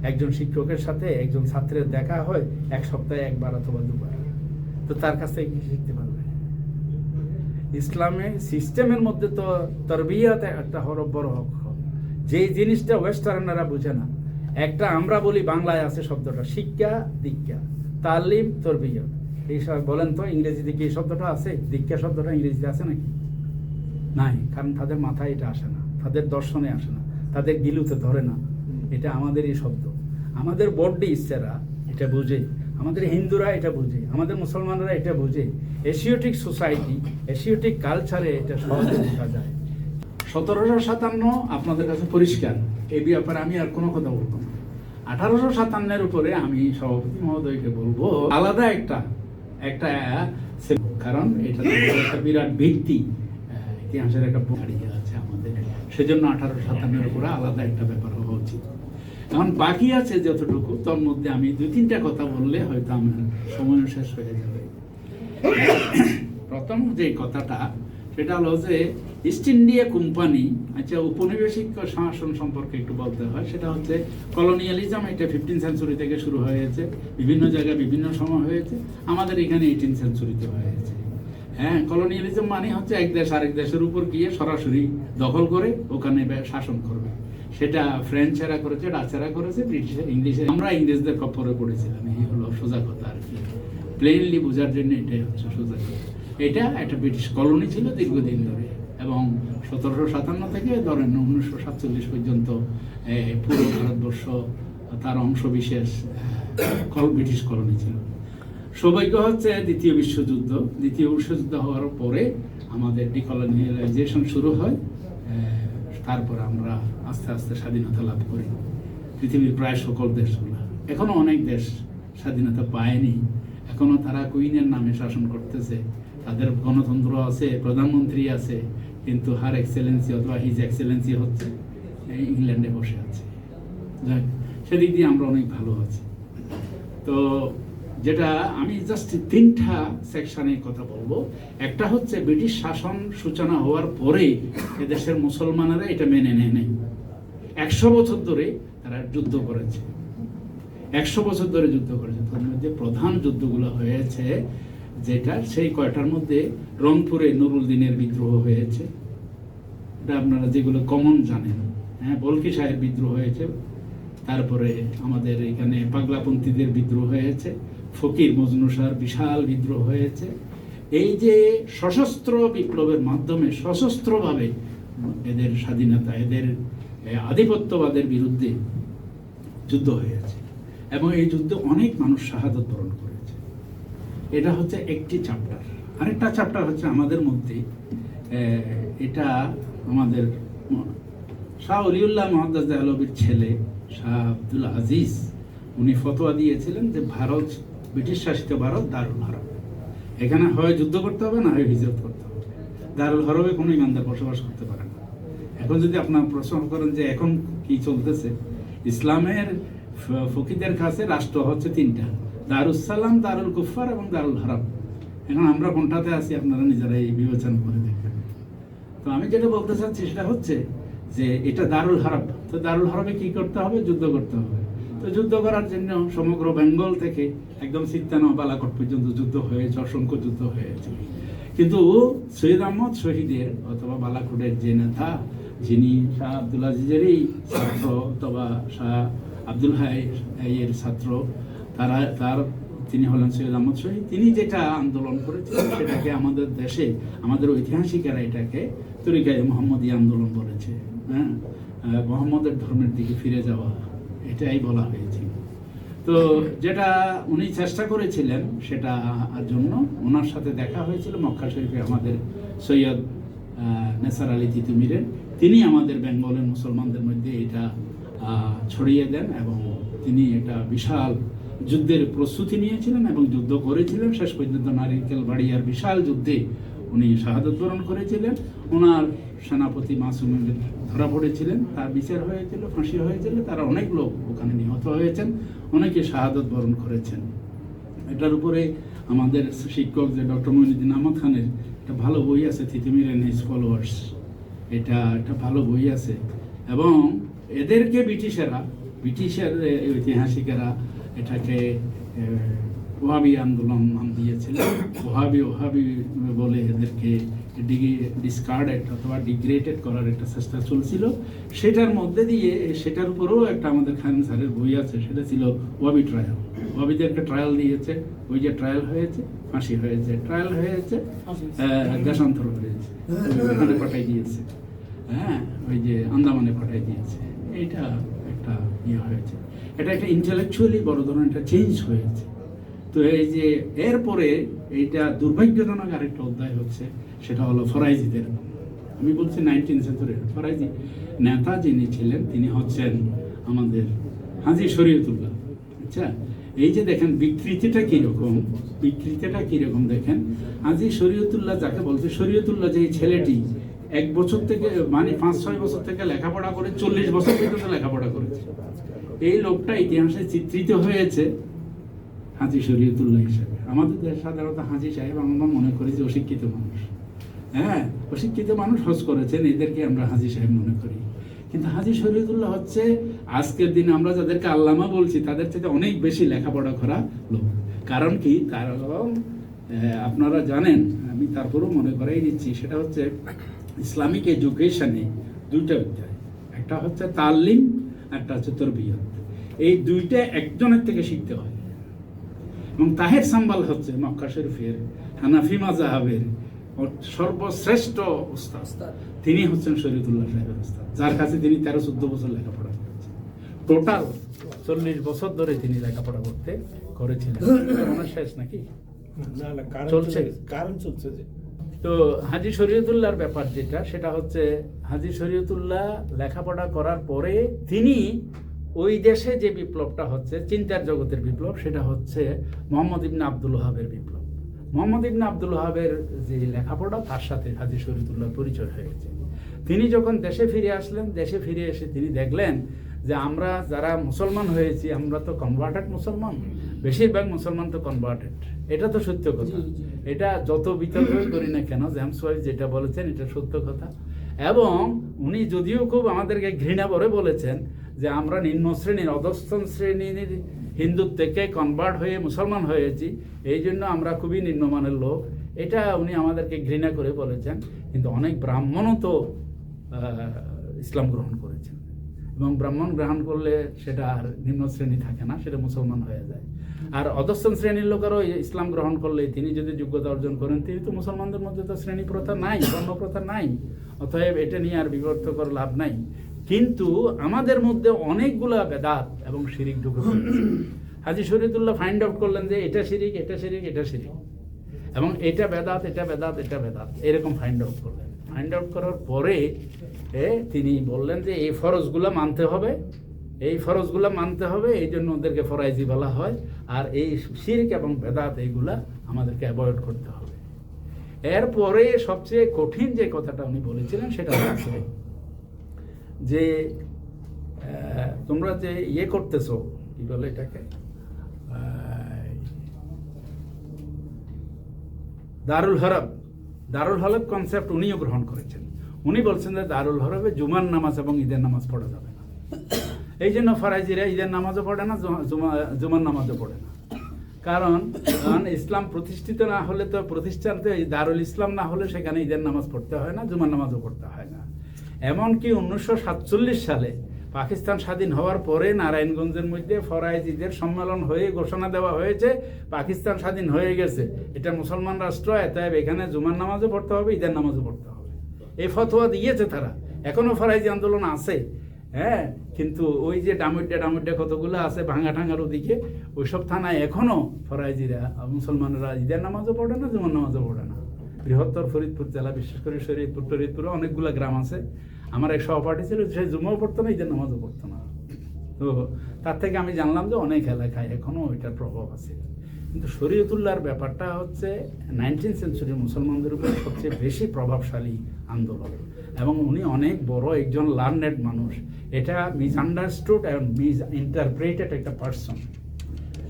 একজন শিক্ষকের সাথে একজন ছাত্রের দেখা হয় এক সপ্তাহে একবার অথবা দুবার, তো তার কাছ থেকে কি শিখতে পারবে? ইসলামে সিস্টেমের মধ্যে তো তরবিয়ত একটা বড় হক, যে জিনিসটা ওয়েস্টার্নাররা বুঝে না। একটা আমরা বলি বাংলায় আছে শব্দটা শিক্ষা দীক্ষা, তালিম তরবিয়ত। এই সব বলেন তো ইংরেজিতে কি এই শব্দটা আছে? দীক্ষা শব্দটা ইংরেজিতে আছে নাকি? নাই, কারণ তাদের মাথায় এটা আসে না, তাদের দর্শনে আসে না, তাদের গিলুতে ধরে না। এটা আমাদের এই শব্দ, আমাদের বড্ডি ইচ্ছেরা এটা বুঝে, আমাদের হিন্দুরা এটা বুঝে, আমাদের মুসলমানরা এটা বুঝে। এশিয়াটিক সোসাইটি, এশিয়াটিক কালচারে এটা সহজে বোঝা যায়। 1757 আপনাদের কাছে পরিষ্কার, এই ব্যাপারে আমি আর কোনো কথা বলবো না। 1857 উপরে আমি সভাপতি মহোদয়কে বলবো আলাদা একটা কারণ এটা একটা বিরাট ভিত্তি, ইতিহাসের একটা দাঁড়িয়ে আছে আমাদের, সেজন্য 1857 উপরে আলাদা একটা ব্যাপার হওয়া উচিত। এখন বাকি আছে যতটুকু, তার মধ্যে আমি 2-3টা কথা বললে হয়তো আমার সময় শেষ হয়ে যাবে। প্রথম যে কথাটা সেটা হলো যে ইস্ট ইন্ডিয়া কোম্পানি, আচ্ছা উপনিবেশিক শাসন সম্পর্কে একটু বলতে হয়। সেটা হচ্ছে কলোনিয়ালিজম, এটা 15th সেঞ্চুরি থেকে শুরু হয়েছে, বিভিন্ন জায়গায় বিভিন্ন সময় হয়েছে, আমাদের এখানে 18th সেঞ্চুরিতে হয়েছে। হ্যাঁ, কলোনিয়ালিজম মানে হচ্ছে এক দেশ আরেক দেশের উপর গিয়ে সরাসরি দখল করে ওখানে শাসন করবে। সেটা ফ্রেঞ্চেরা করেছে, ডাচেরা করেছে, ব্রিটিশ ইংলিশে, আমরা ইংরেজদের কপরে পড়েছিলাম। এই হলো সোজা কথা আর কি, প্লেনলি বোঝার জন্য এটাই হচ্ছে সোজা কথা। এটা একটা ব্রিটিশ কলোনি ছিল দীর্ঘদিন ধরে, এবং 1757 থেকে ধরেন 1947 পর্যন্ত পুরো ভারতবর্ষ তার অংশ বিশেষ ব্রিটিশ কলোনি ছিল। সৌভাগ্য হচ্ছে দ্বিতীয় বিশ্বযুদ্ধ হওয়ার পরে আমাদের ডিকলোনিয়ালাইজেশন শুরু হয়, তারপর আমরা আস্তে আস্তে স্বাধীনতা লাভ করি। পৃথিবীর প্রায় সকল দেশগুলো, এখনো অনেক দেশ স্বাধীনতা পায়নি, এখনো তারা কুইনের নামে শাসন করতেছে, তাদের গণতন্ত্র আছে, প্রধানমন্ত্রী আছে, কিন্তু হার এক্সেলেন্সি অথবা হিজ এক্সেলেন্সি হচ্ছে ইংল্যান্ডে বসে আছে। সেদিক দিয়ে আমরা অনেক ভালো আছি। তো যেটা আমি জাস্ট 3টা সেকশনে কথা বলবো। একটা হচ্ছে ব্রিটিশ শাসন সূচনা হওয়ার পরে এদেশের মুসলমানেরা এটা মেনে নেয়। 100 বছর ধরে তারা যুদ্ধ করেছে, 100 বছর ধরে যুদ্ধ করেছে। তার মধ্যে প্রধান যুদ্ধগুলো হয়েছে যেটা, সেই কয়টার মধ্যে রংপুরে নুরুল দিনের বিদ্রোহ হয়েছে, এটা আপনারা যেগুলো কমন জানেন। হ্যাঁ, বলকি শাহের বিদ্রোহ হয়েছে, তারপরে আমাদের এখানে পাগলাপন্থীদের বিদ্রোহ হয়েছে, ফকির মজনু শাহর বিশাল বিদ্রোহ হয়েছে। এই যে সশস্ত্র বিপ্লবের মাধ্যমে সশস্ত্রভাবে এদের স্বাধীনতা, এদের আধিপত্যবাদের বিরুদ্ধে যুদ্ধ হয়েছে, এবং এই যুদ্ধে অনেক মানুষ শাহাদত বরণ করেছে। এটা হচ্ছে একটি চ্যাপ্টার। আরেকটা চ্যাপ্টার হচ্ছে আমাদের মধ্যে, এটা আমাদের শাহ অলিউল্লাহ মুহাদ্দাস দেহলভির ছেলে শাহ আব্দুল আজিজ, উনি ফতোয়া দিয়েছিলেন যে ভারত, ব্রিটিশ শাসিত ভারত দারুল হরব, এখানে হয় যুদ্ধ করতে হবে, না হয় হিজরত করতে হবে। দারুল হরবে কোনো ইমানদার বসবাস করতে পারে না। এখন যদি আপনার প্রশ্ন করেন যে এখন কি চলতেছে, ইসলামের ফকিদের কাছে রাষ্ট্র হচ্ছে 3টা, দারুস সালাম, দারুল কুফার এবং দারুল হরব। এখন আমরা কোনটাতে আছি আপনারা নিজেরাই বিবেচনা করে দেখবেন। তো আমি যেটা বলতে চাচ্ছি সেটা হচ্ছে যে এটা দারুল হরব। তো দারুল হরবে কি করতে হবে? যুদ্ধ করতে হবে। তো যুদ্ধ করার জন্য সমগ্র বেঙ্গল থেকে একদম সিত্তানা বালাকোট পর্যন্ত যুদ্ধ হয়েছে, অসংখ্য যুদ্ধ হয়েছে। কিন্তু সৈয়দ আহমদ শহীদের অথবা বালাকোটের যে নেতা, যিনি শাহ আব্দুল আজিজেরই ছাত্র অথবা শাহ আব্দুল হাইয়ের ছাত্র, তিনি হলেন সৈয়দ আহমদ শহীদ। তিনি যেটা আন্দোলন করেছিলেন সেটাকে আমাদের দেশে, আমাদের ঐতিহাসিকেরা এটাকে তরিকায়ে মুহাম্মদী আন্দোলন বলেছে। হ্যাঁ, মুহাম্মদের ধর্মের দিকে ফিরে যাওয়া, এটাই বলা হয়েছিল। তো যেটা উনি চেষ্টা করেছিলেন সেটা জন্য ওনার সাথে দেখা হয়েছিল মক্কা শরীফে আমাদের সৈয়দ নেসার আলী তিতুমিরের। তিনি আমাদের বেঙ্গলের মুসলমানদের মধ্যে এটা ছড়িয়ে দেন, এবং তিনি এটা বিশাল যুদ্ধের প্রস্তুতি নিয়েছিলেন এবং যুদ্ধ করেছিলেন। শেষ পর্যন্ত নারিকেল বাড়িয়ার বিশাল যুদ্ধে উনি শাহাদত বরণ করেছিলেন। ওনার সেনাপতি মাসুম ধরা পড়েছিলেন, তার বিচার হয়েছিল, ফাঁসি হয়েছিল। তারা অনেক লোক ওখানে নিহত হয়েছেন, অনেকে শাহাদত বরণ করেছেন। এটার উপরে আমাদের শিক্ষক যে ডক্টর মঈনুদ্দিন আহমদ খানের একটা ভালো বই আছে, তিতুমির এন্ড হিজ ফলোয়ার্স। এটা একটা ভালো বই আছে, এবং এদেরকে ব্রিটিশেরা ব্রিটিশের ঐতিহাসিকেরা এটাকে ওহাবি আন্দোলন নাম দিয়েছিলেন। ওহাবি বলে এদেরকে ডিসকার্ডেড অথবা ডিগ্রেডেড করার একটা চেষ্টা চলছিল। সেটার মধ্যে দিয়ে সেটার উপরেও একটা আমাদের খান স্যারের বই আছে, সেটা ছিল ওয়াবি ট্রায়াল। ওয়াবিদেরকে ট্রায়াল দিয়েছে, ওই যে ট্রায়াল হয়েছে, ফাঁসি হয়েছে, ট্রায়াল হয়েছে, দেশান্তর হয়েছে, ওখানে পাঠাই দিয়েছে, হ্যাঁ, ওই যে আন্দামানে পাঠাই দিয়েছে। এইটা একটা হয়েছে, এটা একটা ইন্টেলেকচুয়ালি বড় ধরনের একটা চেঞ্জ হয়েছে। তো এই যে এরপরে এইটা দুর্ভাগ্যজনক আরেকটা অধ্যায় হচ্ছে, সেটা হলো ফরাইজিদের। আমি বলছি 19 সেঞ্চুরির ফরাইজি নেতা যিনি ছিলেন তিনি হচ্ছেন আমাদের হাজী শরীয়তুল্লাহ। আচ্ছা, এই যে দেখেন বিকৃতিটা কীরকম দেখেন। হাজী শরীয়তুল্লাহ যাকে বলছে, শরীয়তুল্লাহ যে ছেলেটি 1 বছর থেকে মানে 5-6 বছর থেকে লেখাপড়া করে 40 বছর পর্যন্ত লেখাপড়া করেছে, এই লোকটা ইতিহাসে চিত্রিত হয়েছে হাজী শরীয়তুল্লাহ হিসেবে। আমাদের দেশে সাধারণত হাজী সাহেব আমরা মনে করি যে অশিক্ষিত মানুষ, হ্যাঁ, অশিক্ষিত মানুষ হজ করেছেন, এদেরকে আমরা হাজী সাহেব মনে করি। কিন্তু হাজী শরীয়তুল্লাহ হচ্ছে আজকের দিনে আমরা যাদেরকে আল্লামা বলছি তাদের থেকে অনেক বেশি লেখাপড়া করা লোক। কারণ কি? কারণ আপনারা জানেন, আমি তারপরেও মনে করাই দিচ্ছি, সেটা হচ্ছে ইসলামিক এডুকেশনে 2টা অধ্যায়, একটা হচ্ছে তালিম, একটা হচ্ছে তরবিয়ত। এই 2টা একজনের থেকে শিখতে হয়। এবং তাহের সাম্বাল হচ্ছে মক্কা শরীফের হানাফি মাযহাবের সর্বশ্রেষ্ঠ উস্তাদ, তিনি হচ্ছেন শরীয়তুল্লাহ সাহেবের উস্তাদ, যার কাছে তিনি 13-14 বছর লেখাপড়া করেছেন। টোটাল 40 বছর ধরে তিনি লেখাপড়া করেছিলেন। ওনার শেষ নাকি চলছে? কারণ চলছে যে। তো হাজী শরীয়তুল্লাহর ব্যাপার যেটা, সেটা হচ্ছে হাজী শরীয়তুল্লাহ লেখাপড়া করার পরে তিনি ওই দেশে যে বিপ্লবটা হচ্ছে, চিন্তার জগতের বিপ্লব, সেটা হচ্ছে মোহাম্মদ ইবনে আব্দুল ওহাবের বিপ্লব। মোহাম্মদ ইবনে আব্দুল ওহাবের যে লেখাপড়া, তার সাথে হাজী শরীয়তুল্লাহর পরিচয় হয়েছে। তিনি যখন দেশে ফিরে আসলেন, দেশে ফিরে এসে তিনি দেখলেন যে আমরা যারা মুসলমান হয়েছি, আমরা তো কনভার্টেড মুসলমান, বেশিরভাগ মুসলমান তো কনভার্টেড। এটা তো সত্য কথা, এটা যত বিতর্ক করি না কেন, জেমস ওয়াইজ যেটা বলেছেন এটা সত্য কথা। এবং উনি যদিও খুব আমাদেরকে ঘৃণা করে বলেছেন যে আমরা নিম্ন শ্রেণীর, অধস্তন শ্রেণীর হিন্দু থেকে কনভার্ট হয়ে মুসলমান হয়েছি, এই জন্য আমরা খুবই নিম্নমানের লোক, এটা উনি আমাদেরকে ঘৃণা করে বলেছেন। কিন্তু অনেক ব্রাহ্মণও তো ইসলাম গ্রহণ করেছেন, এবং ব্রাহ্মণ গ্রহণ করলে সেটা আর নিম্ন শ্রেণী থাকে না, সেটা মুসলমান হয়ে যায়। আর অধস্তন শ্রেণীর লোকেরও ইসলাম গ্রহণ করলে তিনি যদি যোগ্যতা অর্জন করেন, তিনি তো মুসলমানদের মধ্যে তো শ্রেণী প্রথা নাই, বর্ণ প্রথা নাই, অতএব এটা নিয়ে আর বিবর্ত করে লাভ নাই। কিন্তু আমাদের মধ্যে অনেকগুলা বেদাত এবং শিরিক ঢুকে পড়েছে। হাজী শরীয়তুল্লাহ ফাইন্ড আউট করলেন যে এটা শিরিক, এটা শিরিক, এটা শিরিক, এবং এটা বেদাত, এটা বেদাত, এটা বেদাত, এরকম ফাইন্ড আউট করলেন। ফাইন্ড আউট করার পরে তিনি বললেন যে এই ফরজগুলো মানতে হবে, এই ফরজগুলো মানতে হবে, এই জন্য ওদেরকে ফরাইজি বলা হয়। আর এই শিরক এবং বেদাত এইগুলা আমাদেরকে অ্যাভয়েড করতে হবে। এরপরে সবচেয়ে কঠিন যে কথাটা উনি বলেছিলেন সেটা হচ্ছে যে তোমরা যে করতেছো, কি বলে এটাকে, দারুল হরব কনসেপ্ট উনিও গ্রহণ করেছেন। উনি বলছেন যে দারুল হরবে জুমার নামাজ এবং ঈদের নামাজ পড়া যাবে না, এই জন্য ফরাইজিরা ঈদের নামাজও পড়ে না, জুমার নামাজও পড়ে না। কারণ ইসলাম প্রতিষ্ঠিত না হলে তো, প্রতিষ্ঠানতে দারুল ইসলাম না হলে সেখানে ঈদের নামাজ পড়তে হয় না, জুমার নামাজও পড়তে হয় না। এমনকি 1947 সালে পাকিস্তান স্বাধীন হওয়ার পরে নারায়ণগঞ্জের মধ্যে ফরাইজ ঈদের সম্মেলন হয়ে ঘোষণা দেওয়া হয়েছে পাকিস্তান স্বাধীন হয়ে গেছে, এটা মুসলমান রাষ্ট্র, অতএব এখানে জুমার নামাজও পড়তে হবে, ঈদের নামাজও পড়তে হবে। এই ফতোয়া দিয়েছে তারা। এখনো ফরাইজি আন্দোলন আছে, হ্যাঁ, কিন্তু ওই যে ডামুড্ডা কতগুলো আছে ভাঙা ঠাঙ্গার ওদিকে, ওইসব থানায় এখনো ফরাইজিরা, মুসলমানরা ঈদের নামাজও পড়ে না, জুমার নামাজও পড়ে না। বৃহত্তর ফরিদপুর জেলা, বিশেষ করে শরীয়তপুরে অনেকগুলো গ্রাম আছে। আমার এক সহপাঠী ছিল, সে জুমাও পড়তো না, ঈদের নামাজও পড়তো না। তো তার থেকে আমি জানলাম যে অনেক এলাকায় এখনো ওইটার প্রভাব আছে। কিন্তু শরীয়তুল্লাহর ব্যাপারটা হচ্ছে 19 সেঞ্চুরির মুসলমানদের উপর সবচেয়ে বেশি প্রভাবশালী আন্দোলন, এবং উনি অনেক বড় একজন লার্নেড মানুষ। এটা মিসআন্ডারস্টুড এবং মিসইন্টারপ্রেটেড একটা পার্সন।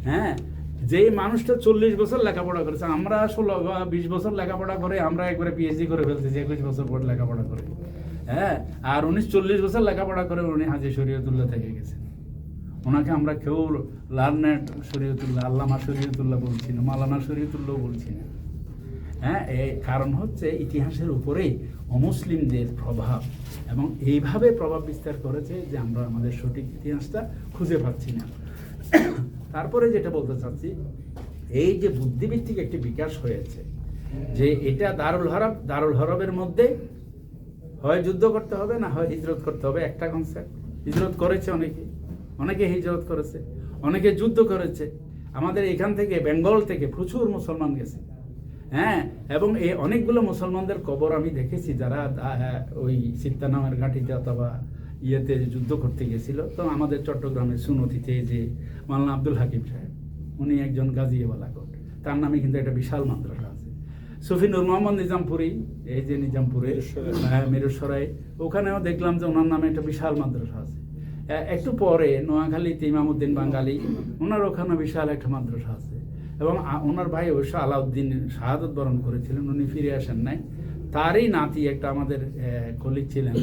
হ্যাঁ, যে মানুষটা 40 বছর লেখাপড়া করেছে, আমরা 16 বা 20 বছর লেখাপড়া করে আমরা একবারে পিএইচডি করে ফেলতেছি 21 বছর পর লেখাপড়া করে। হ্যাঁ, আর উনি 40 বছর লেখাপড়া করে উনি হাজী শরীয়তুল্লাহ থেকে গেছেন। ওনাকে আমরা কেউ লার্নেড শরীয়তুল্লাহ, আল্লামা শরীয়তুল্লাহ বলছি না, মাওলানা শরীয়তুল্লাহ বলছি না। হ্যাঁ, এই কারণ হচ্ছে ইতিহাসের উপরেই অমুসলিমদের প্রভাব, এবং এইভাবে প্রভাব বিস্তার করেছে যে আমরা আমাদের সঠিক ইতিহাসটা খুঁজে পাচ্ছি না। তারপরে যেটা বলতে চাচ্ছি, এই যে বুদ্ধিভিত্তিক একটি বিকাশ হয়েছে, যে এটা দারুল হরবের মধ্যে হয় যুদ্ধ করতে হবে, না হয় হিজরত করতে হবে, একটা কনসেপ্ট। হিজরত করেছে অনেকে হিজরত করেছে, অনেকে যুদ্ধ করেছে। আমাদের এখান থেকে বেঙ্গল থেকে প্রচুর মুসলমান গেছে, হ্যাঁ, এবং এই অনেকগুলো মুসলমানদের কবর আমি দেখেছি যারা ওই সিত্তা নামের ঘাঁটিতে অথবা ইয়েতে যুদ্ধ করতে গেছিল। তো আমাদের চট্টগ্রামের সুনতিতে যে মাওলানা আব্দুল হাকিম সাহেব, উনি একজন গাজিয়াওয়ালাকোট, তার নামে কিন্তু একটা বিশাল মাদ্রাসা আছে। সুফি নূর মোহাম্মদ নিজামপুরি, এই যে নিজামপুরে মিরসরাই, ওখানেও দেখলাম যে ওনার নামে একটা বিশাল মাদ্রাসা আছে। একটু পরে নোয়াখালীতে ইমামউদ্দিন বাঙালি, ওনার ওখানে বিশাল একটা মাদ্রাসা আছে। এবং ওনার ভাই অবশ্য আলাউদ্দিন শাহাদত বরণ করেছিলেন, উনি ফিরে আসেন নাই। তারই নাতি একটা আমাদের কলিগ ছিলেন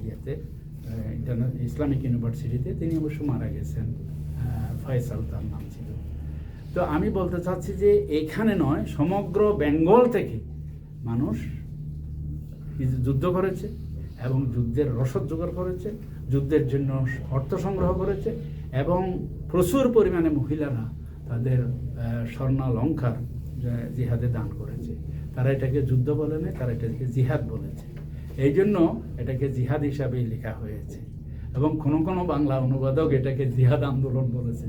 ইয়েতে ইসলামিক ইউনিভার্সিটিতে, তিনি অবশ্য মারা গেছেন, ফয়সাল তার নাম ছিল। তো আমি বলতে চাচ্ছি যে এখানে নয়, সমগ্র বেঙ্গল থেকে মানুষ যুদ্ধ করেছে এবং যুদ্ধের রসদ জোগাড় করেছে, যুদ্ধের জন্য অর্থ সংগ্রহ করেছে, এবং প্রচুর পরিমাণে মহিলারা তাদের স্বর্ণালঙ্কার জিহাদে দান করেছে। তারা এটাকে যুদ্ধ বলে না, তারা এটাকে জিহাদ বলেছে। এই জন্য এটাকে জিহাদ হিসাবেই লেখা হয়েছে, এবং কোনো কোনো বাংলা অনুবাদক এটাকে জিহাদ আন্দোলন বলেছে।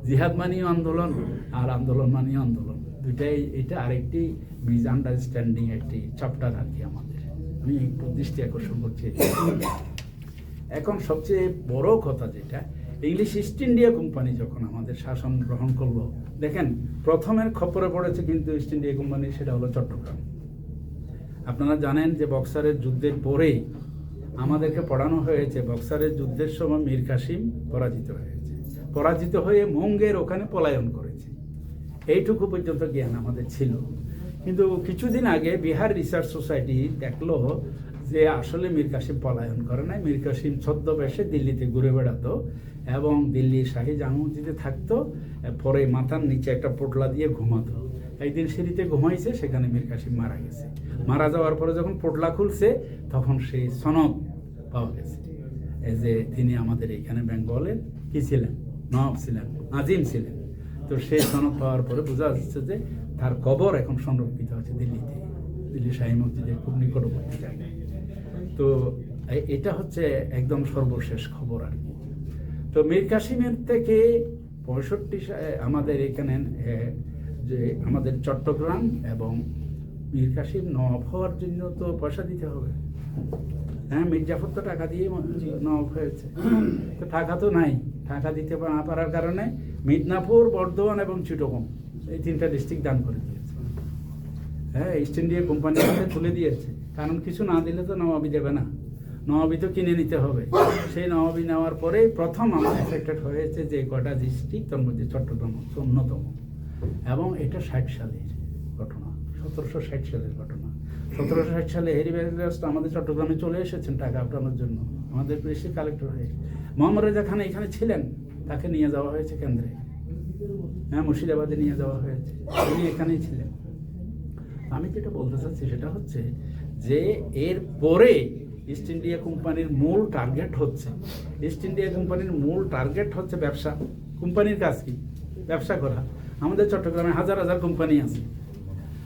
জিহাদ মানেও আন্দোলন, আর আন্দোলন মানেও আন্দোলন, দুইটাই। এটা আরেকটি মিসআন্ডারস্ট্যান্ডিং একটি চ্যাপ্টার আর কি আমাদের। আমি একটু দৃষ্টি আকর্ষণ করছি। এখন সবচেয়ে বড় কথা যেটা, ইংলিশ ইস্ট ইন্ডিয়া কোম্পানি যখন আমাদের শাসন গ্রহণ করলো, দেখেন প্রথমের খবরে পড়েছে কিন্তু ইস্ট ইন্ডিয়া কোম্পানি, সেটা হলো চট্টগ্রাম। আপনারা জানেন যে বক্সারের যুদ্ধের পরেই আমাদেরকে পড়ানো হয়েছে, বক্সারের যুদ্ধের সময় মীর কাসিম পরাজিত হয়েছে, পরাজিত হয়ে মুঙ্গের ওখানে পলায়ন করেছে। এইটুকু পর্যন্ত জ্ঞান আমাদের ছিল। কিন্তু কিছুদিন আগে বিহার রিসার্চ সোসাইটি দেখলো যে আসলে মীর কাসিম পলায়ন করে নাই, মীর কাসিম ছদ্মবেশে দিল্লিতে ঘুরে বেড়াতো এবং দিল্লির শাহী জামা মসজিদে থাকতো, পরে মাথার নিচে একটা পোটলা দিয়ে ঘুমাতো। একদিন সিঁড়িতে ঘুমাইছে, সেখানে মীর কাসিম মারা গেছে। মারা যাওয়ার পরে যখন পোটলা খুলছে, তখন সেই সনদ পাওয়া গেছে যে তিনি আমাদের এখানে বেঙ্গলের কি ছিলেন, নবাব ছিলেন, আজিম ছিলেন। তো সেই সনদ পাওয়ার পরে বোঝা যাচ্ছে যে তার কবর এখন সংরক্ষিত আছে দিল্লিতে, দিল্লি শাহী মসজিদের খুব নিকটবর্তী জায়গায়। তো এটা হচ্ছে একদম সর্বশেষ খবর আর কি। তো মীর কাসিমের থেকে 65 আমাদের এখানে যে আমাদের চট্টগ্রাম এবং মীর কাসিম নবাব হওয়ার জন্য তো পয়সা দিতে হবে। হ্যাঁ, মির্জাফর তো টাকা দিয়ে নবাব হয়েছে, তো টাকা তো নাই। টাকা দিতে না পারার কারণে মিদনাপুর, বর্ধমান এবং চিটাগং এই 3টা ডিস্ট্রিক্ট দান করে দিয়েছে। হ্যাঁ, ইস্ট ইন্ডিয়া কোম্পানির হাতে তুলে দিয়েছে, কারণ কিছু না দিলে তো নবাবি দেবে না, নবাবি তো কিনে নিতে হবে। সেই নবাবি নেওয়ার পরেই প্রথম আমার এফেক্টেড হয়েছে যে কটা ডিস্ট্রিক্ট, তার মধ্যে চট্টগ্রাম হচ্ছে অন্যতম। এবং এটা 60 সালের ঘটনা, 1760 সালের ঘটনা। 1760 সালে হেরি ব্যারিস্টার আমাদের চট্টগ্রামে চলে এসেছেন টাকা উঠানোর জন্য, আমাদের প্রেসিডেন্ট কালেক্টর হয়ে। মোহাম্মদ রেজা খান এখানে ছিলেন, তাকে নিয়ে যাওয়া হয়েছে কেন্দ্রে, হ্যাঁ, মুর্শিদাবাদে নিয়ে যাওয়া হয়েছে, উনি এখানেই ছিলেন। আমি যেটা বলতে চাচ্ছি সেটা হচ্ছে যে এর পরে ইস্ট ইন্ডিয়া কোম্পানির মূল টার্গেট হচ্ছে, ইস্ট ইন্ডিয়া কোম্পানির মূল টার্গেট হচ্ছে ব্যবসা। কোম্পানির কাজ কি? ব্যবসা করা। আমাদের চট্টগ্রামে হাজার হাজার কোম্পানি আছে,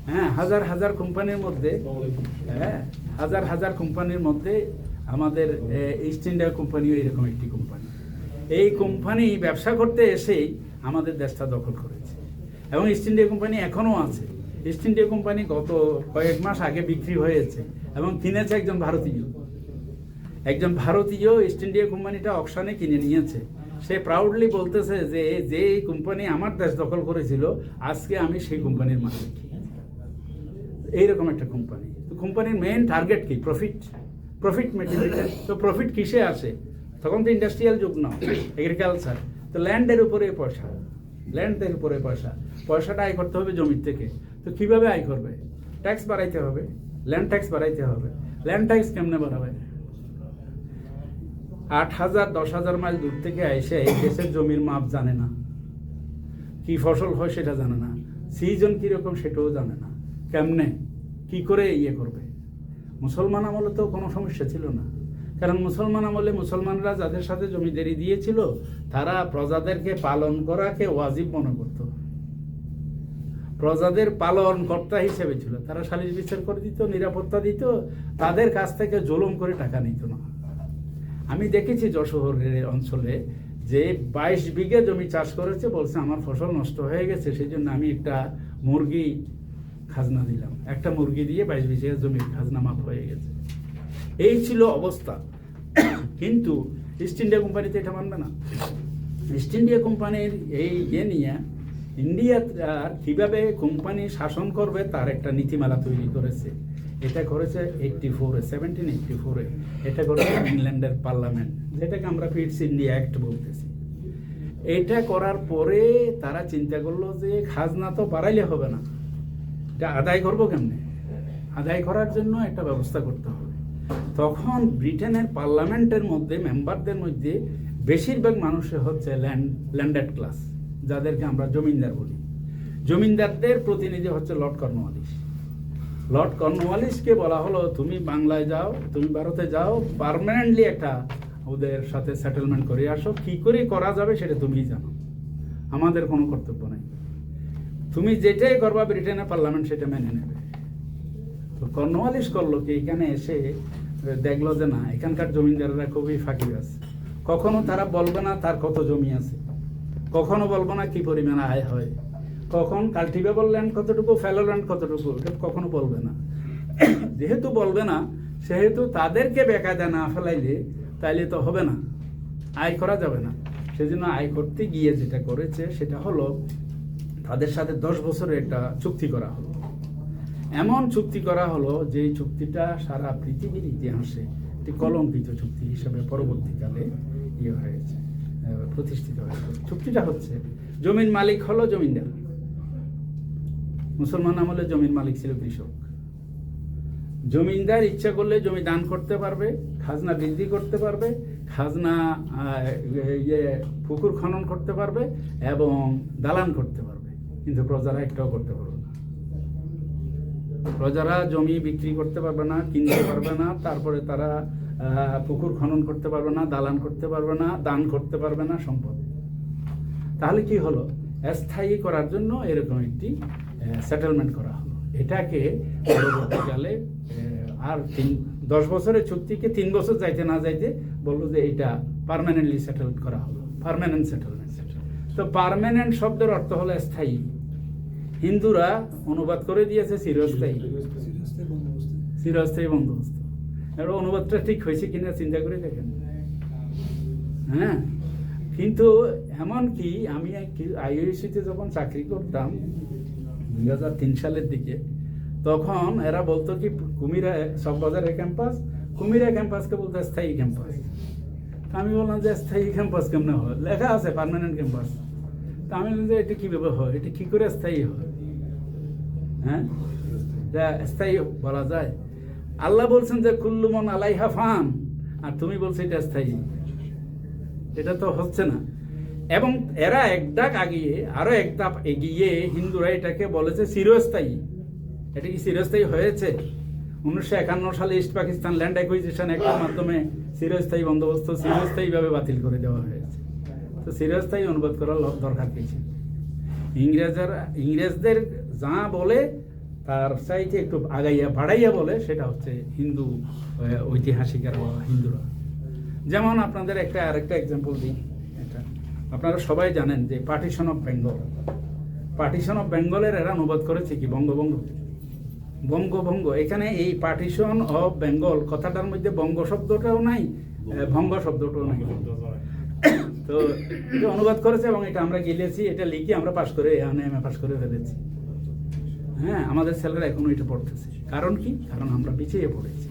হ্যাঁ, হাজার হাজার কোম্পানির মধ্যে, হ্যাঁ, হাজার হাজার কোম্পানির মধ্যে আমাদের ইস্ট ইন্ডিয়া কোম্পানিও এরকম একটি কোম্পানি। এই কোম্পানি ব্যবসা করতে এসেই আমাদের দেশটা দখল করেছে, এবং ইস্ট ইন্ডিয়া কোম্পানি এখনও আছে। ইস্ট ইন্ডিয়া কোম্পানি গত কয়েক মাস আগে বিক্রি হয়েছে এবং কিনেছে একজন ভারতীয় ইস্ট ইন্ডিয়া কোম্পানিটা অকশনে কিনে নিয়েছে। সে প্রাউডলি বলতেছে যে এই কোম্পানি আমার দেশ দখল করেছিল, আজকে আমি সেই কোম্পানির মালিক। এইরকম একটা কোম্পানি। তো কোম্পানির মেইন টার্গেট কি? Profit material. তো প্রফিট কিসে আসে? তখন তো ইন্ডাস্ট্রিয়াল যুগ না, এগ্রিকালচার। তো ল্যান্ডের উপরে পয়সা, পয়সাটা আয় করতে হবে জমির থেকে। তো কিভাবে আয় করবে? ট্যাক্স বাড়াইতে হবে, ল্যান্ড ট্যাক্স বাড়াইতে হবে। ল্যান্ড ট্যাক্স কেমনে বাড়াবে? 8,000 10,000 মাইল দূর থেকে এসে এই দেশের জমির মাপ জানে না, কি ফসল হয় সেটা জানে না, সিজন কীরকম সেটাও জানে না, কেমনে কি করে ইয়ে করবে। মুসলমান আমলে তো কোনো সমস্যা ছিল না, কারণ মুসলমান আমলে মুসলমানরা যাদের সাথে জমিদারি দিয়েছিল তারা প্রজাদেরকে পালন করাকে ওয়াজিব মনে করত, প্রজাদের পালন কর্তা হিসেবে ছিল, তারা সালিশ বিচার করে দিত, নিরাপত্তা দিত, তাদের কাছ থেকে জুলুম করে টাকা নিত না। আমি দেখেছি যশোরের অঞ্চলে যে 22 বিঘা জমি চাষ করেছে, বলছে আমার ফসল নষ্ট হয়ে গেছে, সেই জন্য আমি একটা মুরগি খাজনা দিলাম, একটা মুরগি দিয়ে 22 বিঘা জমির খাজনা মাফ হয়ে গেছে। এই ছিল অবস্থা। কিন্তু ইস্ট ইন্ডিয়া কোম্পানিতে এটা মানবে না। ইস্ট ইন্ডিয়া কোম্পানির এই নিয়ে ইন্ডিয়া কীভাবে কোম্পানি শাসন করবে তার একটা নীতিমালা তৈরি করেছে। এটা করেছে 1784 এটা করেছে ইংল্যান্ডের পার্লামেন্ট, যেটাকে আমরা পিটস ইন্ডিয়া অ্যাক্ট বলতেছি। এটা করার পরে তারা চিন্তা করলো যে খাজনা তো বাড়াইলে হবে না, এটা আদায় করবো কেমনে, আদায় করার জন্য একটা ব্যবস্থা করতে হবে। তখন ব্রিটেনের পার্লামেন্টের মধ্যে মেম্বারদের মধ্যে বেশিরভাগ মানুষের হচ্ছে ল্যান্ডেড ক্লাস, যাদেরকে আমরা জমিনদার বলি। জমিনদারদের প্রতিনিধি হচ্ছে লর্ড কর্নওয়ালিস। লর্ড কর্নওয়ালিসকে বলা হলো তুমি বাংলায় যাও, তুমি ভারতে যাও, পার্মানেন্টলি একটা ওদের সাথে সেটেলমেন্ট করে আসো, কী করে করা যাবে সেটা তুমিই জানো, আমাদের কোনো কর্তব্য নেই, তুমি যেটাই করবা ব্রিটেনের পার্লামেন্ট সেটা মেনে নেবে। তো কর্নওয়ালিস করলো কি, এখানে এসে দেখলো যে না, এখানকার জমিদাররা খুবই ফাঁকিবাজ, কখনো তারা বলবে না তার কত জমি আছে, কখনো বলবো না কি পরিমাণ আয় হয়, কখন কাল্টিভেবল ল্যান্ড কতটুকু, ফ্যালো ল্যান্ড কতটুকু, এটা কখনো বলবে না। যেহেতু বলবে না, সেহেতু তাদেরকে বেকায়দা না ফেলাইলে তাইলে তো হবে না, আয় করা যাবে না। সেজন্য আয় করতে গিয়ে যেটা করেছে সেটা হলো তাদের সাথে 10 বছরের একটা চুক্তি করা হলো। এমন চুক্তি করা হলো যে চুক্তিটা সারা পৃথিবীর ইতিহাসে একটি কলঙ্কিত চুক্তি হিসেবে পরবর্তীকালে হয়েছে, প্রতিষ্ঠিত হয়েছে। চুক্তিটা হচ্ছে জমির মালিক হলো জমিদার, মুসলমান আমলে জমির মালিক ছিল কৃষক। জমিদার ইচ্ছা করলে জমি দান করতে পারবে, খাজনা বৃদ্ধি করতে পারবে, খাজনা পুকুর খনন করতে পারবে এবং দালান করতে পারবে, কিন্তু প্রজারা একটাও করতে পারবে না। প্রজারা জমি বিক্রি করতে পারবে না, কিনতে পারবে না, তারপরে তারা পুকুর খনন করতে পারবে না, দালান করতে পারবে না, দান করতে পারবে না সম্পদ। তাহলে কি হলো, স্থায়ী করার জন্য এরকম একটি সেটেলমেন্ট করা হলো। এটাকে পরবর্তীকালে আর 10 বছরের চুক্তিকে 3 বছর যাইতে না যাইতে বললো যে এটা পার্মানেন্টলি সেটেল করা হলো, পার্মানেন্ট সেটেলমেন্ট। তো পার্মানেন্ট শব্দের অর্থ হলো স্থায়ী, হিন্দুরা অনুবাদ করে দিয়েছে চিরস্থায়ী, চিরস্থায়ী বন্দোবস্ত। এর অনুবাদটা ঠিক হয়েছে কিনা চিন্তা করে দেখেন। হ্যাঁ, কিন্তু এমনকি আমি আইইউসিতে যখন চাকরি করতাম 2003 সালের দিকে, তখন এরা বলতো কি কুমিরা চকবাজারের ক্যাম্পাস, কুমিরা ক্যাম্পাসকে বলতো স্থায়ী ক্যাম্পাস। আমি বললাম যে স্থায়ী ক্যাম্পাস কেমনে হয়, লেখা আছে পার্মানেন্ট ক্যাম্পাস। তা আমি বললাম যে এটা কীভাবে হয়, এটা কী করে স্থায়ী হয়? হ্যাঁ, স্থায়ী বলা যায়? আল্লাহ বলছেন যে কুল্লু মান আলাইহা ফান, আর তুমি বলছো এটা স্থায়ী, এটা তো হচ্ছে না। এবং এরা এক ডাক আগিয়ে, আরো এক ধাপ এগিয়ে হিন্দুরা এটাকে বলেছে চিরস্থায়ী। এটা কি চিরস্থায়ী হয়েছে? 1951 সালে ইস্ট পাকিস্তান ল্যান্ড অ্যাকুইজিশন অ্যাক্টের মাধ্যমে চিরস্থায়ী বন্দোবস্ত চিরস্থায়ীভাবে বাতিল করে দেওয়া হয়েছে। তো চিরস্থায়ী অনুবাদ করার দরকার কি ছিল? ইংরেজদের যা বলে তার চাইতে একটু আগাইয়া বাড়াইয়া বলে, সেটা হচ্ছে হিন্দু ঐতিহাসিকেরা বা হিন্দুরা। যেমন আপনাদের আরেকটা এক্সাম্পল দিই। এটা আপনারা সবাই জানেন যে partition of Bengal, partition of বেঙ্গলের এরা অনুবাদ করেছে কি বঙ্গভঙ্গ, বঙ্গভঙ্গ। এখানে এই পার্টিশন অফ বেঙ্গল কথাটার মধ্যে বঙ্গ শব্দটাও নাই, ভঙ্গ শব্দটাও নাই। তো এটা অনুবাদ করেছে এবং এটা আমরা গিলেছি, এটা লিখে আমরা পাশ করে এমএ পাশ করে ফেলেছি। হ্যাঁ, আমাদের ছেলেরা এখনো এটা পড়তেছে। কারণ কি? কারণ আমরা পিছিয়ে পড়েছি।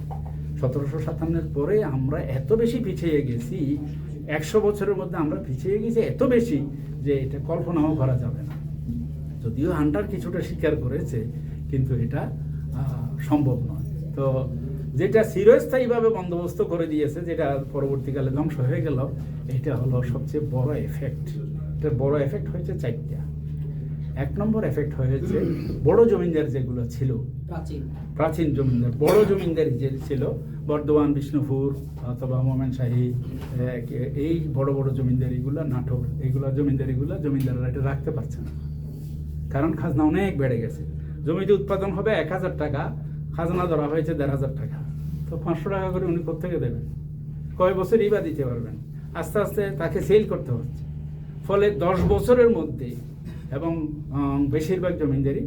1757 পরে আমরা এত বেশি পিছিয়ে গেছি, 100 বছরের মধ্যে আমরা পিছিয়ে গেছি এত বেশি যে এটা কল্পনাও করা যাবে না। যদিও হান্টার কিছুটা স্বীকার করেছে, কিন্তু এটা সম্ভব নয়। তো যেটা চিরস্থায়ীভাবে বন্দোবস্ত করে দিয়েছে, যেটা পরবর্তীকালে ধ্বংস হয়ে গেল, এটা হলো সবচেয়ে বড় এফেক্ট। এটার বড় এফেক্ট হয়েছে চারটা। এক নম্বর এফেক্ট হয়েছে বড় জমিদার যেগুলো ছিল, প্রাচীন জমিদার, বড় জমিদার যে ছিল, বর্ধমান, বিষ্ণুপুর অথবা মোমেনশাহী, এই বড় বড় জমিদারিগুলো, নাটোর, এইগুলো জমিদাররা এটা রাখতে পারছে না, কারণ খাজনা অনেক বেড়ে গেছে। জমিতে উৎপাদন হবে 1000 টাকা, খাজনা ধরা হয়েছে 1500 টাকা, তো 500 টাকা করে উনি কোত্থেকে দেবেন? কয় বছরই বা দিতে পারবেন? আস্তে আস্তে তাকে সেল করতে হচ্ছে। ফলে 10 বছরের মধ্যে এবং বেশিরভাগ জমিদারি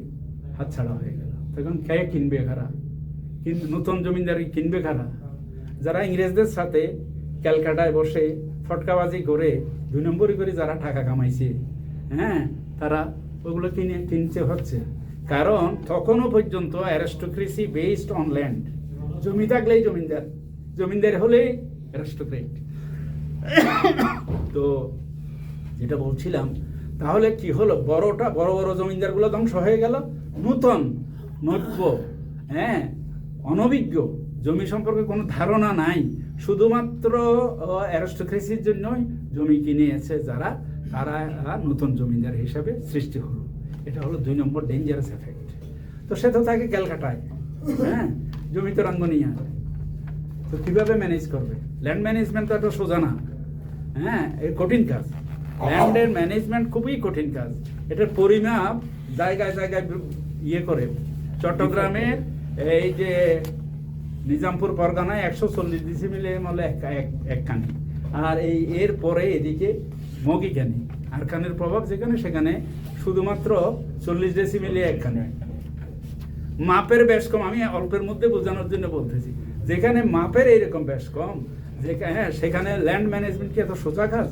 হাতছাড়া হয়ে গেল। তখন কে কিনবে কারা? নতুন জমিদারি কিনবে কারা? যারা ইংরেজদের সাথে ক্যালকাটায় বসে ফটকাবাজি করে 2 নম্বরই করে যারা টাকা কামাইছে, হ্যাঁ, তারা ওগুলো কিনতে হচ্ছে। কারণ তখনও পর্যন্ত অ্যারিস্টোক্রেসি বেসড অন ল্যান্ড। জমি থাকলেই জমিদার, জমিদার হলেই অ্যারিস্টোক্রেট। তো যেটা বলছিলাম, তাহলে কি হলো? বড় বড় জমিদারগুলো ধ্বংস হয়ে গেল। নতুন নব্য, হ্যাঁ, অনভিজ্ঞ, জমি সম্পর্কে কোনো ধারণা নাই, শুধুমাত্র অ্যারিস্টোক্রেসির জন্যই জমি কিনেছে যারা, তারা নতুন জমিদার হিসাবে সৃষ্টি হলো। এটা হলো 2 নম্বর ডেঞ্জারাস এফেক্ট। তো সে তো থাকে ক্যালকাটায়, হ্যাঁ, জমি তো রাঙ্গনিয়া, তো কিভাবে ম্যানেজ করবে? ল্যান্ড ম্যানেজমেন্ট তো একটা সোজা না, হ্যাঁ, এর কঠিন কাজ। ল্যান্ডের ম্যানেজমেন্ট খুবই কঠিন কাজ। এটার পরিমাপ জায়গায় জায়গায় ইয়ে করে। চট্টগ্রামের এই যে নিজামপুর পরগনায় 140 ডিসিমিলে মলে এক কানি, আর এর পরে এদিকে মগিখানি, আর কানের প্রভাব যেখানে সেখানে শুধুমাত্র 40 ডেসিমিলে এক কানি। মাপের বেশ কম, আমি অল্পের মধ্যে বোঝানোর জন্য বলতেছি, যেখানে মাপের এইরকম বেশ কম, যেখানে, হ্যাঁ, সেখানে ল্যান্ড ম্যানেজমেন্ট কি এত সোজা কাজ?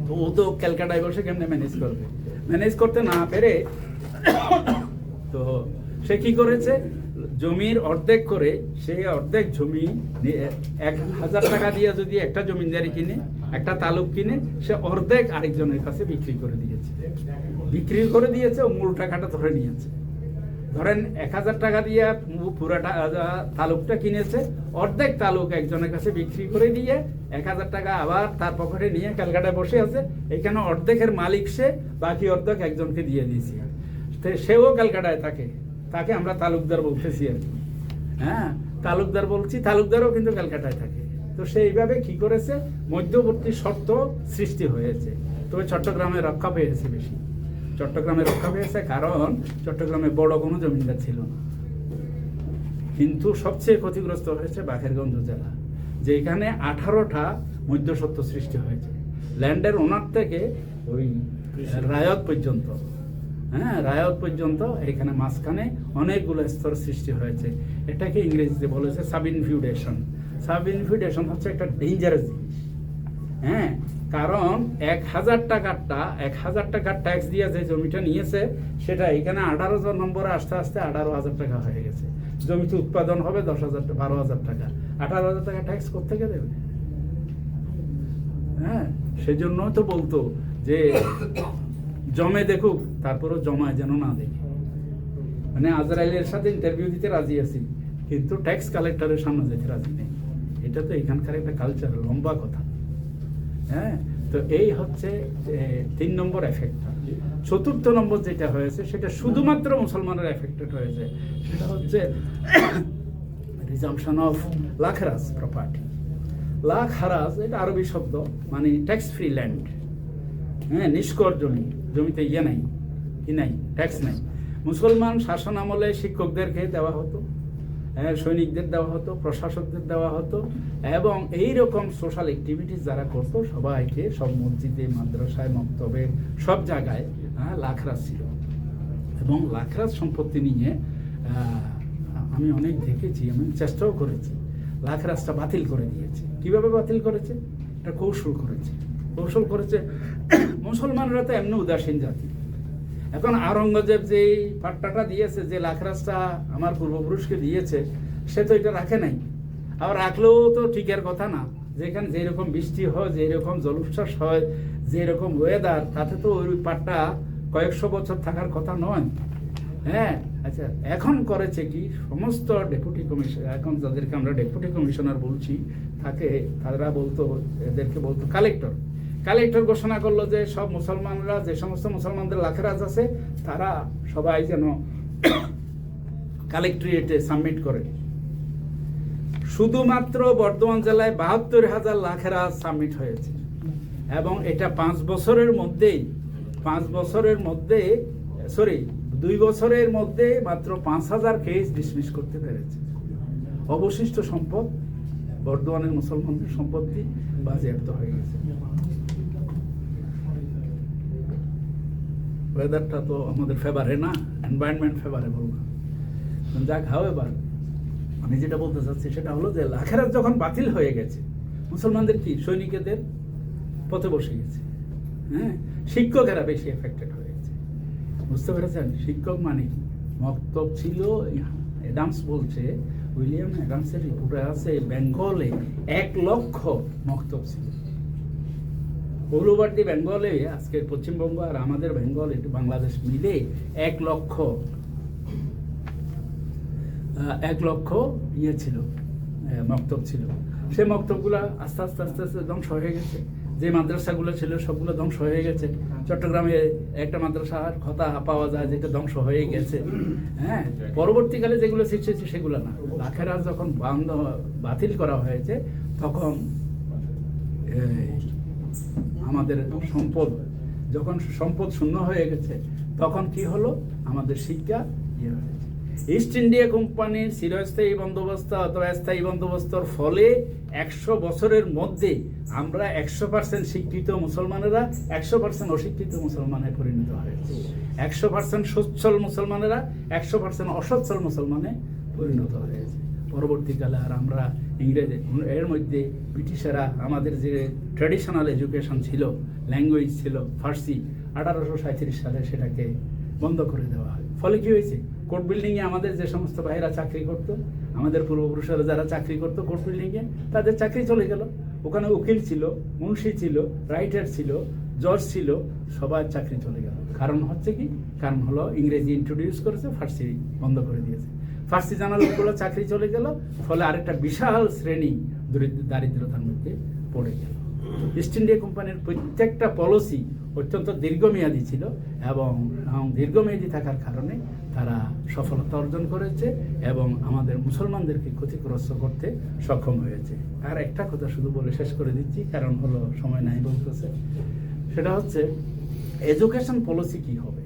তো ও তো ক্যালকাটায় বসে কেমনে ম্যানেজ করবে? ম্যানেজ করতে না পেরে তো সে কি করেছে? জমির অর্ধেক করে, সেই অর্ধেক জমি 1000 টাকা দিয়ে যদি একটা জমিদারি কিনে, একটা তালুক কিনে, সে অর্ধেক আরেকজনের কাছে বিক্রি করে দিয়েছে। ও মূল টাকাটা ধরে নিয়েছে। ধরেন 1000 টাকা দিয়ে পুরাটা তালুকটা কিনেছে, অর্ধেক তালুক একজনের কাছে বিক্রি করে দিয়ে 1000 টাকা আবার তার পকেটে নিয়ে ক্যালকাটায় বসে আছে। এখানে অর্ধেকের মালিক সে, বাকি অর্ধেক একজনকে দিয়ে দিয়েছে। সেও ক্যালকাটায় থাকে, তাকে আমরা তালুকদার বলতেছি আর কি, হ্যাঁ, তালুকদার বলছি, তালুকদারও কিন্তু ক্যালকাটায় থাকে। তো সেইভাবে কি করেছে? মধ্যবর্তী শর্ত সৃষ্টি হয়েছে। তবে চট্টগ্রামে রক্ষা পেয়েছে বেশি। চট্টগ্রামে রক্ষা পেয়েছে কারণ চট্টগ্রামে বড় কোনো জমিদার ছিল না। কিন্তু সবচেয়ে ক্ষতিগ্রস্ত হয়েছে বাকেরগঞ্জ জেলা, যেখানে 18টা মধ্যসত্ত্ব সৃষ্টি হয়েছে, ল্যান্ডের ওনার থেকে ওই রায়ত পর্যন্ত, হ্যাঁ, রায়ত পর্যন্ত। এখানে মাঝখানে অনেকগুলো স্তর সৃষ্টি হয়েছে। এটাকে ইংরেজিতে বলেছে সাব ইনফিউডেশন। সাব ইনফিউডেশন হচ্ছে একটা ডেঞ্জারাস জিনিস, হ্যাঁ, কারণ 1000 টাকার ট্যাক্স দিয়ে যে জমিটা নিয়েছে, সেটা এখানে 18 নম্বরে আস্তে আস্তে 18,000 টাকা হয়ে গেছে। জমিতে উৎপাদন হবে 12,000 টাকা, 18,000 টাকা ট্যাক্স কোত্থেকে দেবে? হ্যাঁ, সেজন্য তো বলতো যে জমে দেখুক, তারপরও জমায় যেন না দেখে। মানে আজরাইলের সাথে ইন্টারভিউ দিতে রাজি আছি, কিন্তু ট্যাক্স কালেক্টরের সামনে যেতে রাজি নেই। এটা তো এখানকার একটা কালচার, লম্বা কথা, হ্যাঁ। তো এই হচ্ছে 3 নম্বর এফেক্টটা। 4র্থ নম্বর যেটা হয়েছে, সেটা শুধুমাত্র মুসলমানের এফেক্টেড হয়েছে। সেটা হচ্ছে রিজাম্পশন অফ লাখরাজ প্রপার্টি। লাখরাজ এটা আরবি শব্দ, মানে ট্যাক্স ফ্রি ল্যান্ড, হ্যাঁ, নিষ্কর জমি, জমিতে নাই, কি নাই, ট্যাক্স নাই। মুসলমান শাসন আমলে শিক্ষকদেরকে দেওয়া হতো, সৈনিকদের দেওয়া হতো, প্রশাসকদের দেওয়া হতো, এবং এই রকম সোশ্যাল অ্যাক্টিভিটিস যারা করতো সবাইকে, সব মসজিদে, মাদ্রাসায়, মক্তবে, সব জায়গায় লাখরাজ ছিল। এবং লাখরাজ সম্পত্তি নিয়ে আমি অনেক দেখেছি, আমি চেষ্টাও করেছি। লাখরাজটা বাতিল করে দিয়েছে। কিভাবে বাতিল করেছে? এটা কৌশল করেছে। মুসলমানরা তো এমনি উদাসীন জাতি। এখন আওরঙ্গজেব যে পাট্টাটা দিয়েছে, যে লাখরাজটা আমার পূর্বপুরুষকে দিয়েছে, সে তো এটা রাখে নাই। আবার রাখলেও তো ঠিকের কথা না। যেখানে যেরকম বৃষ্টি হয়, যেরকম জলোচ্ছ্বাস হয়, যেরকম ওয়েদার, তাতে তো ওই পাট্টা কয়েকশো বছর থাকার কথা নয়। হ্যাঁ, আচ্ছা, এখন করেছে কি সমস্ত ডেপুটি কমিশনার, এখন যাদেরকে আমরা ডেপুটি কমিশনার বলছি, তারা এদেরকে বলতো কালেক্টর ঘোষণা করলো যে সব মুসলমানরা, যে সমস্ত মুসলমানদের লাখেরাজ আছে, তারা সবাই যেন কালেক্টরেটে সাবমিট করে। শুধুমাত্র বর্ধমান জেলায় ৭২,০০০ লাখেরাজ সাবমিট হয়েছে, এবং এটা 2 বছরের মধ্যে মাত্র 5,000 কেস ডিসমিস করতে পেরেছে। অবশিষ্ট সম্পদ, বর্ধমানের মুসলমানদের সম্পত্তি বাজেয়াপ্ত হয়ে গেছে। ওয়েদারটা তো আমাদের ফেভারে না, এনভায়রনমেন্ট ফেভারেবল না। যাক, হাওয়েভার আমি যেটা বলতে চাচ্ছি সেটা হলো যে লাখেরাজ যখন বাতিল হয়ে গেছে, মুসলমানদের কি সৈনিকদের পথে বসে গেছে। হ্যাঁ, শিক্ষকেরা বেশি এফেক্টেড হয়ে গেছে। বুঝতে পেরেছেন? শিক্ষক মানে কি মক্তব ছিল। অ্যাডামস বলছে, উইলিয়াম অ্যাডামসের রিপোর্টে আছে, বেঙ্গলে 1 লক্ষ মক্তব ছিল। অল ওভার দি বেঙ্গলে, আজকের পশ্চিমবঙ্গ আর আমাদের বেঙ্গল, বাংলাদেশ মিলে 1 লক্ষ ছিল, মক্তব ছিল। সেই মক্তবগুলো আস্তে আস্তে ধ্বংস হয়ে গেছে। যে মাদ্রাসাগুলো ছিল সবগুলো ধ্বংস হয়ে গেছে। চট্টগ্রামে একটা মাদ্রাসার কথা পাওয়া যায় যেটা ধ্বংস হয়ে গেছে। হ্যাঁ, পরবর্তীকালে যেগুলো সৃষ্টি হয়েছে সেগুলো না। লাখেরাজ যখন বাতিল করা হয়েছে, তখন আমাদের সম্পদ শূন্য হয়ে গেছে। তখন কি হলো? আমাদের শিক্ষা ইস্ট ইন্ডিয়া কোম্পানির চিরস্থায়ী বন্দোবস্ত অথবা স্থায়ী বন্দোবস্তর ফলে 100 বছরের মধ্যে আমরা 100% শিক্ষিত মুসলমানেরা 100% অশিক্ষিত মুসলমানে পরিণত হয়েছে। 100% সচ্ছল মুসলমানেরা 100% অসচ্ছল মুসলমানে পরিণত হয়েছে। পরবর্তীকালে আর আমরা এর মধ্যে ব্রিটিশেরা আমাদের যে ট্র্যাডিশনাল এডুকেশন ছিল, ল্যাঙ্গুয়েজ ছিল ফার্সি, 1837 সালে সেটাকে বন্ধ করে দেওয়া হয়। ফলে কি হয়েছে? কোর্ট বিল্ডিংয়ে আমাদের যে সমস্ত ভাইরা চাকরি করত, আমাদের পূর্বপুরুষেরা যারা চাকরি করতো কোর্ট বিল্ডিংয়ে, তাদের চাকরি চলে গেল। ওখানে উকিল ছিল, মুন্সি ছিল, রাইটার ছিল, জজ ছিল, সবার চাকরি চলে গেল। কারণ হচ্ছে কি? কারণ হলো ইংরেজি ইন্ট্রোডিউস করেছে, ফার্সি বন্ধ করে দিয়েছে। ফার্সি জানা লোকগুলো চাকরি চলে গেল, ফলে আরেকটা বিশাল শ্রেণী দারিদ্রতার মধ্যে পড়ে গেল। ইস্ট ইন্ডিয়া কোম্পানির প্রত্যেকটা পলিসি অত্যন্ত দীর্ঘমেয়াদী ছিল, এবং দীর্ঘমেয়াদী থাকার কারণে তারা সফলতা অর্জন করেছে এবং আমাদের মুসলমানদেরকে ক্ষতিগ্রস্ত করতে সক্ষম হয়েছে। আর একটা কথা শুধু বলে শেষ করে দিচ্ছি, কারণ হলো সময় নাই বলতেছে। সেটা হচ্ছে এডুকেশন পলিসি কি হবে।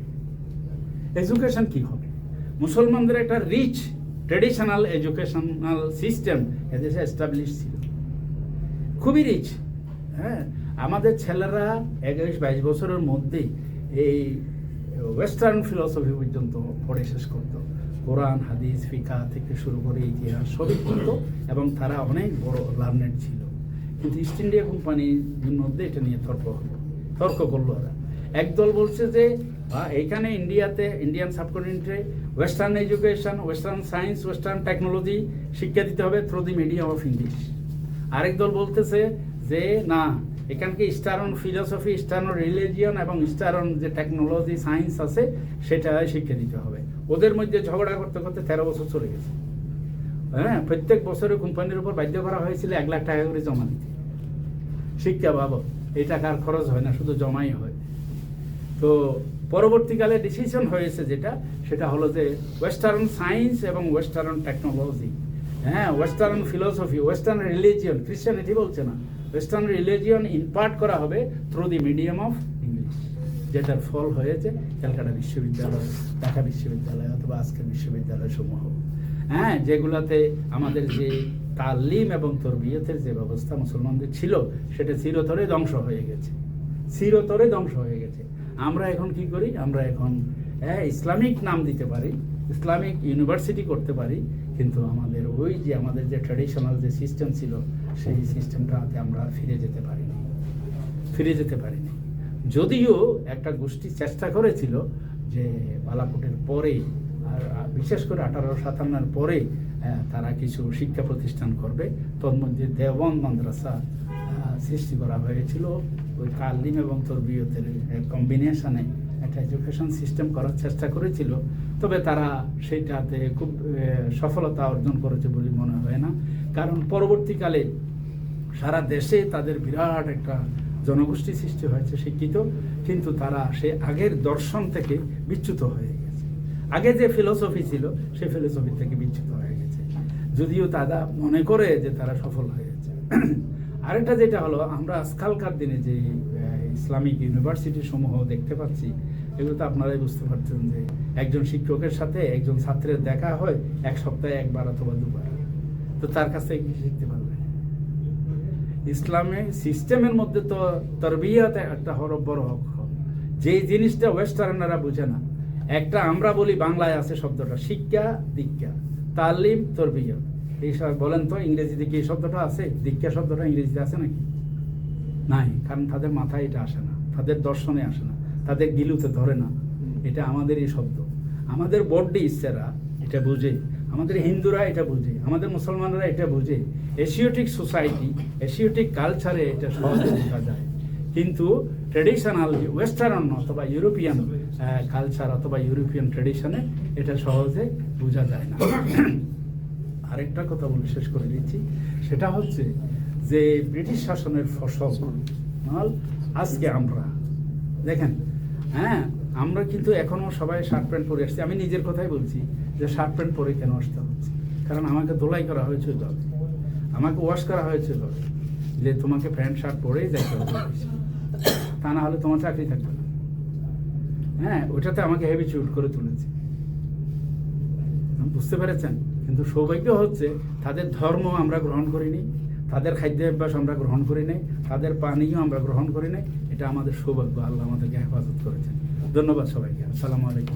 এডুকেশন কি হবে? মুসলমানদের একটা রিচ ট্রেডিশনাল এডুকেশনাল সিস্টেম এদেশে এস্টাবলিশ ছিল, খুবই রিচ। হ্যাঁ, আমাদের ছেলেরা 21-22 বছরের মধ্যে এই ওয়েস্টার্ন ফিলসফি পর্যন্ত পড়ে শেষ করতো। কোরআন, হাদিস, ফিকা থেকে শুরু করে ইতিহাস সবই করতো, এবং তারা অনেক বড় লার্নেড ছিল। কিন্তু ইস্ট ইন্ডিয়া কোম্পানির মধ্যে এটা নিয়ে তর্ক করলো ওরা। একদল বলছে যে এইখানে ইন্ডিয়ান সাবকন্টিনেন্টে western education, western science, western technology শিক্ষা দিতে হবে through the medium of English. আরেক দল বলতেছে যে না, এখানকে ইস্টার্ন ফিলসফি, ইস্টার্ন রিলিজিয়ন এবং ইস্টার্ন যে টেকনোলজি সায়েন্স আছে সেটা শিক্ষা দিতে হবে। ওদের মধ্যে ঝগড়া করতে করতে 13 বছর চলে গেছে। হ্যাঁ, প্রত্যেক বছরে কোম্পানির উপর বাধ্য করা হয়েছিল 1 লাখ টাকা করে জমা দিতে শিক্ষা বাবদ। এই টাকার খরচ হয় না, শুধু জমাই হয়। তো পরবর্তীকালে ডিসিশন হয়েছে সেটা হলো যে ওয়েস্টার্ন সায়েন্স এবং ওয়েস্টার্ন টেকনোলজি, হ্যাঁ, western philosophy, western religion, Christianity বলছে না, ওয়েস্টার্ন রিলিজিয়ন ইম্পার্ট করা হবে through the medium of English. যেটার ফল হয়েছে ক্যালকাটা বিশ্ববিদ্যালয়, ঢাকা বিশ্ববিদ্যালয় অথবা আজকের বিশ্ববিদ্যালয় সমূহ, হ্যাঁ, যেগুলাতে আমাদের যে তালিম এবং তরবিয়তের যে ব্যবস্থা মুসলমানদের ছিল সেটা চিরতরে ধ্বংস হয়ে গেছে। আমরা এখন কি করি? আমরা এখন ইসলামিক নাম দিতে পারি, ইসলামিক ইউনিভার্সিটি করতে পারি, কিন্তু আমাদের যে ট্র্যাডিশনাল যে সিস্টেম ছিল সেই সিস্টেমটাতে আমরা ফিরে যেতে পারিনি। যদিও একটা গোষ্ঠী চেষ্টা করেছিল যে বালাকোটের পরে, আর বিশেষ করে 1857 পরে তারা কিছু শিক্ষা প্রতিষ্ঠান করবে। তন্মধ্যে দেওবন্দ মাদ্রাসা সৃষ্টি করা হয়েছিল ওই তালিম এবং তরবিয়তের কম্বিনেশনে একটা এডুকেশন সিস্টেম করার চেষ্টা করেছিল, তবে তারা সেইটাতে খুব সফলতা অর্জন করেছে বলে মনে হয় না। কারণ পরবর্তীকালে সারা দেশে তাদের বিরাট একটা জনগোষ্ঠী সৃষ্টি হয়েছে শিক্ষিত, কিন্তু তারা সেই আগের দর্শন থেকে বিচ্যুত হয়ে গেছে। আগে যে ফিলোসফি ছিল সেই ফিলোসফি থেকে বিচ্যুত হয়ে গেছে, যদিও তারা মনে করে যে তারা সফল হয়েছে। আরেকটা যেটা হলো, আমরা আজকালকার দিনে যে ইসলামিক ইউনিভার্সিটি সমূহ দেখতে পাচ্ছি, এগুলো তো আপনারাই বুঝতে পারছেন যে একজন শিক্ষকের সাথে একজন ছাত্রের দেখা হয় এক সপ্তাহে একবার অথবা দুবার, তো তার কাছ থেকে কি শিখতে পারবে? ইসলামে সিস্টেমের মধ্যে তো তরবিয়ত একটা বড় হক, যে জিনিসটা ওয়েস্টার্নাররা বুঝে না। একটা আমরা বলি বাংলায় আছে শব্দটা শিক্ষা দীক্ষা, তালিম তরবিয়ত। এই সব বলেন তো ইংরেজিতে কি এই শব্দটা আছে? দীক্ষা শব্দটা ইংরেজিতে আছে নাকি? নাই, কারণ তাদের মাথায় এটা আসে না, তাদের দর্শনে আসে না, তাদের গিলুতে ধরে না। এটা আমাদের এই শব্দ, আমাদের বড্ডি ইচ্ছেরা এটা বুঝে, আমাদের হিন্দুরা এটা বুঝে, আমাদের মুসলমানরা এটা বুঝে। এশিয়াটিক সোসাইটি, এশিয়াটিক কালচারে এটা সহজে বোঝা যায়, কিন্তু ট্রেডিশনাল ওয়েস্টার্ন অথবা ইউরোপিয়ান কালচার অথবা ইউরোপিয়ান ট্রেডিশনে এটা সহজে বোঝা যায় না। আরেকটা কথা বলে শেষ করে দিচ্ছি, সেটা হচ্ছে যে ব্রিটিশ শাসনের ফসল আজকে আমরা দেখেন, হ্যাঁ আমরা কিন্তু এখনো সবাই শার্ট প্যান্ট পরে আসছি। আমি নিজের কথাই বলছি যে শার্ট প্যান্ট পরে কেন আসতে হচ্ছে, কারণ আমাকে ধোলাই করা হয়েছিল, আমাকে ওয়াশ করা হয়েছিল যে তোমাকে প্যান্ট শার্ট পরেই যাইতে হবে, তা না হলে তোমার চাকরি থাকবে না। হ্যাঁ, ওটাতে আমাকে হ্যাবিচুয়েট করে তুলেছে, বুঝতে পেরেছেন? কিন্তু সৌভাগ্য হচ্ছে তাদের ধর্ম আমরা গ্রহণ করিনি, তাদের খাদ্যাভ্যাস আমরা গ্রহণ করি নাই, তাদের পানীয় আমরা গ্রহণ করি নাই। এটা আমাদের সৌভাগ্য, আল্লাহ আমাদেরকে হেফাজত করেছেন। ধন্যবাদ সবাইকে। আসসালামু আলাইকুম।